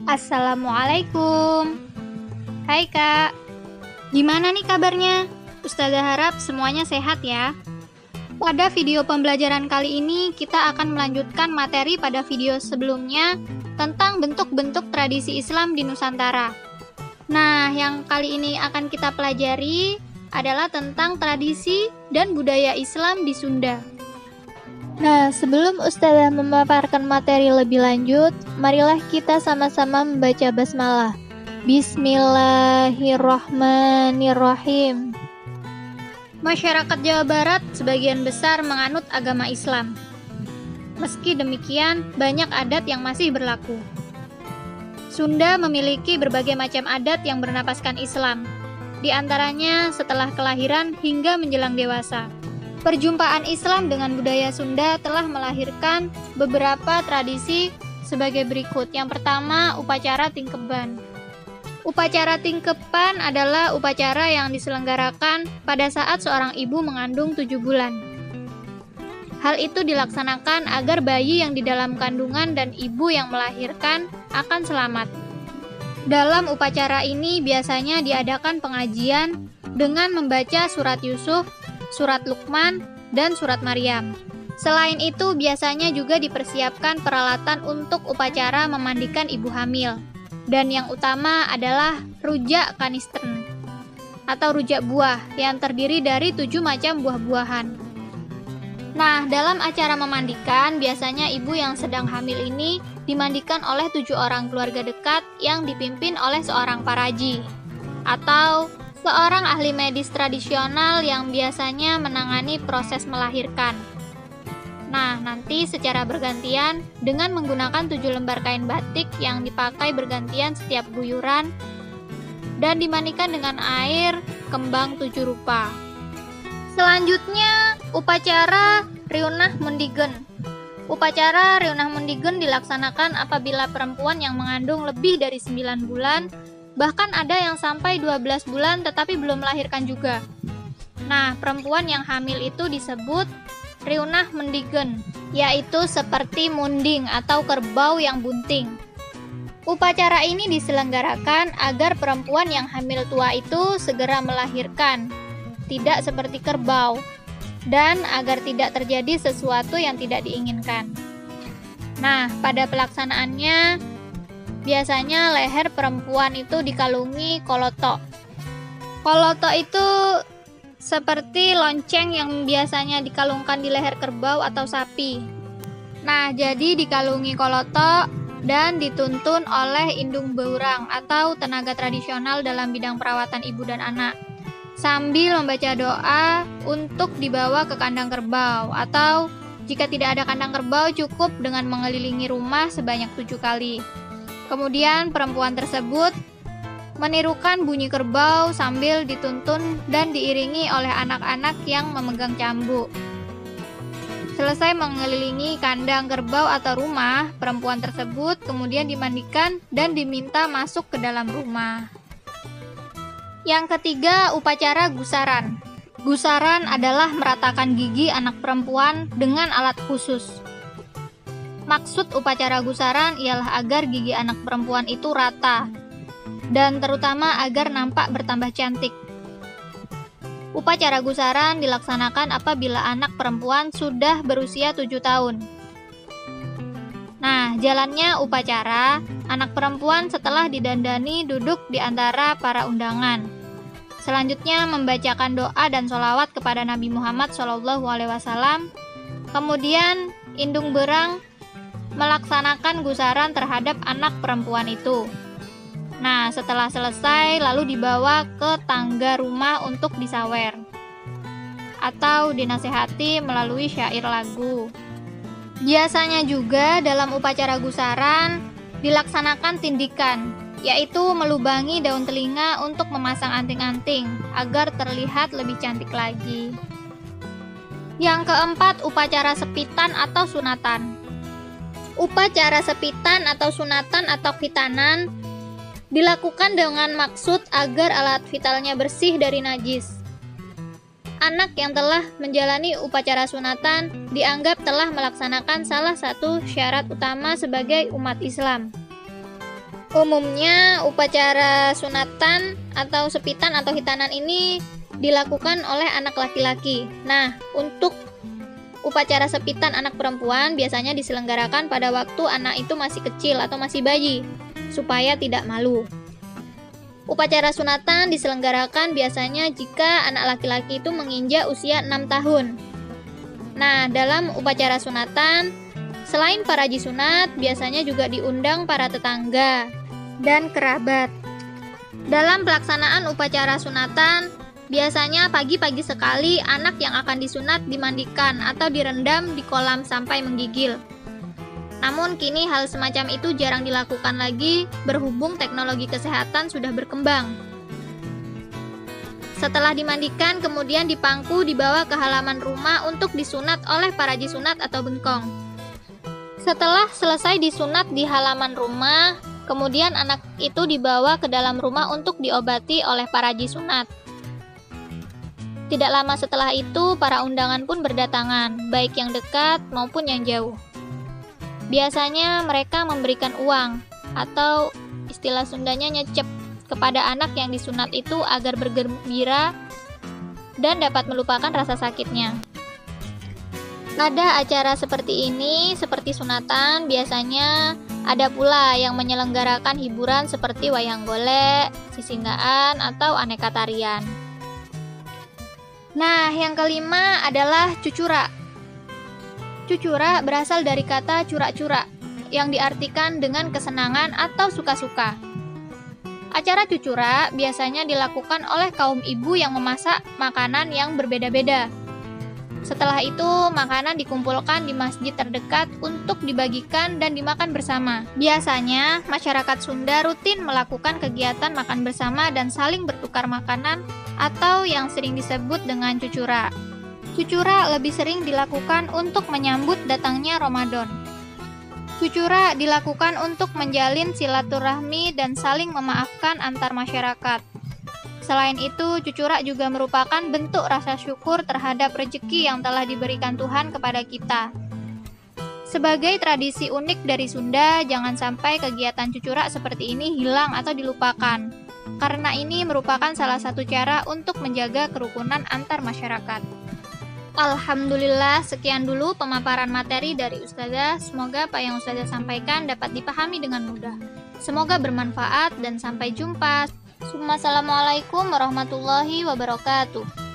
Assalamualaikum. Hai Kak, gimana nih kabarnya? Ustazah harap semuanya sehat ya. Pada video pembelajaran kali ini, kita akan melanjutkan materi pada video sebelumnya tentang bentuk-bentuk tradisi Islam di Nusantara. Nah, yang kali ini akan kita pelajari adalah tentang tradisi dan budaya Islam di Sunda. Nah, sebelum Ustazah memaparkan materi lebih lanjut, marilah kita sama-sama membaca basmalah. Bismillahirrahmanirrahim. Masyarakat Jawa Barat sebagian besar menganut agama Islam. Meski demikian, banyak adat yang masih berlaku. Sunda memiliki berbagai macam adat yang bernapaskan Islam, di antaranya setelah kelahiran hingga menjelang dewasa. Perjumpaan Islam dengan budaya Sunda telah melahirkan beberapa tradisi sebagai berikut. Yang pertama, upacara tingkeban. Upacara tingkeban adalah upacara yang diselenggarakan pada saat seorang ibu mengandung 7 bulan. Hal itu dilaksanakan agar bayi yang di dalam kandungan dan ibu yang melahirkan akan selamat. Dalam upacara ini biasanya diadakan pengajian dengan membaca surat Yusuf, surat Luqman, dan surat Maryam. Selain itu, biasanya juga dipersiapkan peralatan untuk upacara memandikan ibu hamil. Dan yang utama adalah rujak kanistern atau rujak buah yang terdiri dari 7 macam buah-buahan. Nah, dalam acara memandikan, biasanya ibu yang sedang hamil ini dimandikan oleh 7 orang keluarga dekat yang dipimpin oleh seorang paraji atau seorang ahli medis tradisional yang biasanya menangani proses melahirkan. Nah, nanti secara bergantian dengan menggunakan 7 lembar kain batik yang dipakai bergantian setiap guyuran dan dimandikan dengan air kembang 7 rupa. Selanjutnya, upacara Riunah Mundigen. Upacara Riunah Mundigen dilaksanakan apabila perempuan yang mengandung lebih dari 9 bulan bahkan ada yang sampai 12 bulan tetapi belum melahirkan juga. Nah, perempuan yang hamil itu disebut Riunah Mundigen, yaitu seperti munding atau kerbau yang bunting. Upacara ini diselenggarakan agar perempuan yang hamil tua itu segera melahirkan, tidak seperti kerbau, dan agar tidak terjadi sesuatu yang tidak diinginkan. Nah, pada pelaksanaannya biasanya leher perempuan itu dikalungi koloto. Koloto itu seperti lonceng yang biasanya dikalungkan di leher kerbau atau sapi. Nah, jadi dikalungi koloto dan dituntun oleh indung beurang atau tenaga tradisional dalam bidang perawatan ibu dan anak, sambil membaca doa untuk dibawa ke kandang kerbau, atau jika tidak ada kandang kerbau cukup dengan mengelilingi rumah sebanyak 7 kali. Kemudian perempuan tersebut menirukan bunyi kerbau sambil dituntun dan diiringi oleh anak-anak yang memegang cambuk. Selesai mengelilingi kandang kerbau atau rumah, perempuan tersebut kemudian dimandikan dan diminta masuk ke dalam rumah. Yang ketiga, upacara gusaran. Gusaran adalah meratakan gigi anak perempuan dengan alat khusus. Maksud upacara gusaran ialah agar gigi anak perempuan itu rata, dan terutama agar nampak bertambah cantik. Upacara gusaran dilaksanakan apabila anak perempuan sudah berusia 7 tahun. Nah, jalannya upacara, anak perempuan setelah didandani duduk di antara para undangan. Selanjutnya membacakan doa dan sholawat kepada Nabi Muhammad SAW. Kemudian indung berang melaksanakan gusaran terhadap anak perempuan itu. Nah, setelah selesai lalu dibawa ke tangga rumah untuk disawer atau dinasehati melalui syair lagu. Biasanya juga dalam upacara gusaran dilaksanakan tindikan, yaitu melubangi daun telinga untuk memasang anting-anting agar terlihat lebih cantik lagi. Yang keempat, upacara sepitan atau sunatan. Upacara sepitan atau sunatan atau khitanan dilakukan dengan maksud agar alat vitalnya bersih dari najis. Anak yang telah menjalani upacara sunatan dianggap telah melaksanakan salah satu syarat utama sebagai umat Islam. Umumnya upacara sunatan atau sepitan atau hitanan ini dilakukan oleh anak laki-laki. Nah, untuk upacara sepitan anak perempuan biasanya diselenggarakan pada waktu anak itu masih kecil atau masih bayi, supaya tidak malu. Upacara sunatan diselenggarakan biasanya jika anak laki-laki itu menginjak usia 6 tahun. Nah, dalam upacara sunatan, selain para jisunat, biasanya juga diundang para tetangga dan kerabat. Dalam pelaksanaan upacara sunatan, biasanya pagi-pagi sekali anak yang akan disunat dimandikan atau direndam di kolam sampai menggigil. Namun kini hal semacam itu jarang dilakukan lagi berhubung teknologi kesehatan sudah berkembang. Setelah dimandikan, kemudian dipangku dibawa ke halaman rumah untuk disunat oleh para jisunat atau bengkong. Setelah selesai disunat di halaman rumah, kemudian anak itu dibawa ke dalam rumah untuk diobati oleh para jisunat. Tidak lama setelah itu, para undangan pun berdatangan, baik yang dekat maupun yang jauh. Biasanya mereka memberikan uang, atau istilah Sundanya nyecep, kepada anak yang disunat itu agar bergembira dan dapat melupakan rasa sakitnya. Pada acara seperti ini, seperti sunatan, biasanya ada pula yang menyelenggarakan hiburan seperti wayang golek, sisinggaan, atau aneka tarian. Nah, yang kelima adalah cucura. Cucura berasal dari kata curak-curak, yang diartikan dengan kesenangan atau suka-suka. Acara cucura biasanya dilakukan oleh kaum ibu yang memasak makanan yang berbeda-beda. Setelah itu, makanan dikumpulkan di masjid terdekat untuk dibagikan dan dimakan bersama. Biasanya, masyarakat Sunda rutin melakukan kegiatan makan bersama dan saling bertukar makanan atau yang sering disebut dengan cucura. Cucura lebih sering dilakukan untuk menyambut datangnya Ramadan. Cucura dilakukan untuk menjalin silaturahmi dan saling memaafkan antar masyarakat. Selain itu, cucura juga merupakan bentuk rasa syukur terhadap rezeki yang telah diberikan Tuhan kepada kita. Sebagai tradisi unik dari Sunda, jangan sampai kegiatan cucura seperti ini hilang atau dilupakan, karena ini merupakan salah satu cara untuk menjaga kerukunan antar masyarakat. Alhamdulillah, sekian dulu pemaparan materi dari Ustazah. Semoga apa yang Ustazah sampaikan dapat dipahami dengan mudah. Semoga bermanfaat dan sampai jumpa. Assalamualaikum warahmatullahi wabarakatuh.